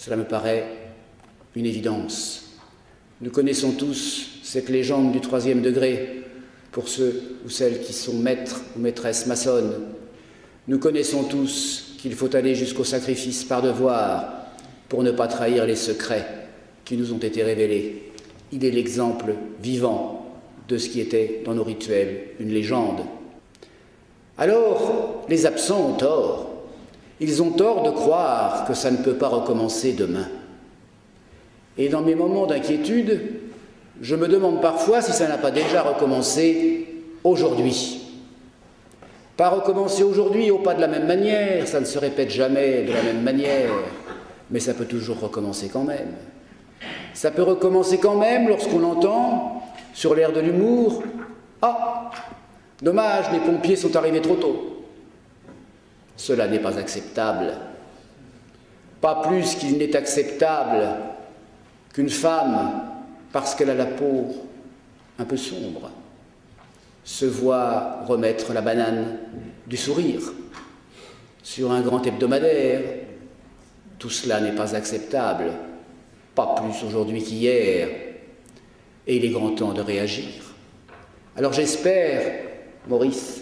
Cela me paraît une évidence. Nous connaissons tous cette légende du 3e degré pour ceux ou celles qui sont maîtres ou maîtresses maçonnes. Nous connaissons tous qu'il faut aller jusqu'au sacrifice par devoir pour ne pas trahir les secrets qui nous ont été révélés. Il est l'exemple vivant de ce qui était dans nos rituels une légende. Alors, les absents ont tort. Ils ont tort de croire que ça ne peut pas recommencer demain. Et dans mes moments d'inquiétude, je me demande parfois si ça n'a pas déjà recommencé aujourd'hui. Pas recommencer aujourd'hui au pas de la même manière, ça ne se répète jamais de la même manière, mais ça peut toujours recommencer quand même. Ça peut recommencer quand même lorsqu'on entend, sur l'air de l'humour, « Ah, dommage, les pompiers sont arrivés trop tôt ». Cela n'est pas acceptable. Pas plus qu'il n'est acceptable qu'une femme, parce qu'elle a la peau un peu sombre, se voit remettre la banane du sourire sur un grand hebdomadaire. Tout cela n'est pas acceptable, pas plus aujourd'hui qu'hier, et il est grand temps de réagir. Alors j'espère, Maurice,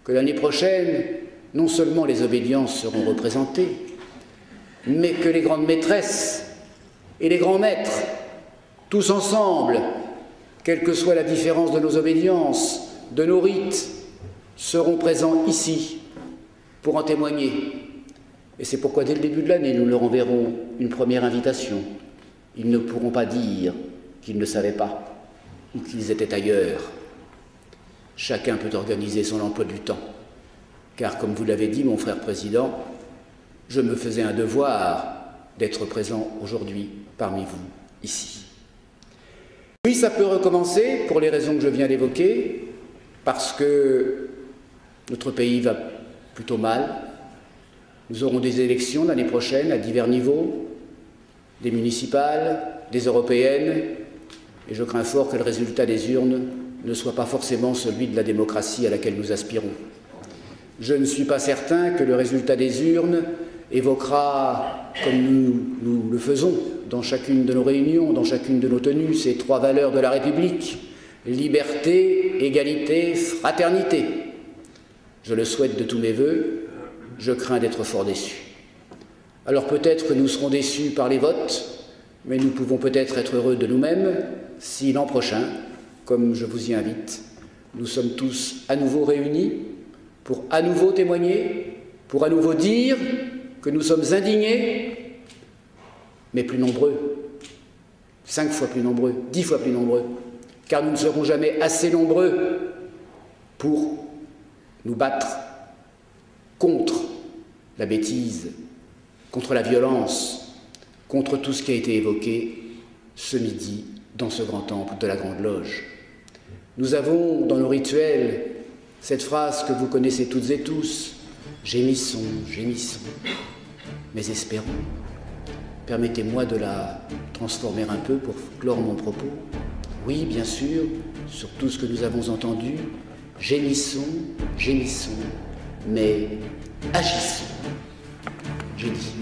que l'année prochaine, non seulement les obédiences seront représentées, mais que les grandes maîtresses et les grands maîtres, tous ensemble, quelle que soit la différence de nos obédiences, de nos rites, seront présents ici pour en témoigner. Et c'est pourquoi dès le début de l'année, nous leur enverrons une première invitation. Ils ne pourront pas dire qu'ils ne savaient pas ou qu'ils étaient ailleurs. Chacun peut organiser son emploi du temps. Car comme vous l'avez dit, mon frère président, je me faisais un devoir d'être présent aujourd'hui parmi vous, ici. Oui, ça peut recommencer pour les raisons que je viens d'évoquer, parce que notre pays va plutôt mal. Nous aurons des élections l'année prochaine à divers niveaux, des municipales, des européennes, et je crains fort que le résultat des urnes ne soit pas forcément celui de la démocratie à laquelle nous aspirons. Je ne suis pas certain que le résultat des urnes évoquera, comme nous le faisons dans chacune de nos réunions, dans chacune de nos tenues, ces 3 valeurs de la République: liberté, égalité, fraternité. Je le souhaite de tous mes vœux, je crains d'être fort déçu. Alors peut-être que nous serons déçus par les votes, mais nous pouvons peut-être être heureux de nous-mêmes si l'an prochain, comme je vous y invite, nous sommes tous à nouveau réunis pour à nouveau témoigner, pour à nouveau dire que nous sommes indignés, mais plus nombreux, 5 fois plus nombreux, 10 fois plus nombreux, car nous ne serons jamais assez nombreux pour nous battre contre la bêtise, contre la violence, contre tout ce qui a été évoqué ce midi dans ce grand temple de la Grande Loge. Nous avons dans nos rituels cette phrase que vous connaissez toutes et tous: « Gémissons, gémissons, mais espérons ». Permettez-moi de la transformer un peu pour clore mon propos. Oui, bien sûr, sur tout ce que nous avons entendu, gémissons, gémissons, mais agissons. J'ai dit.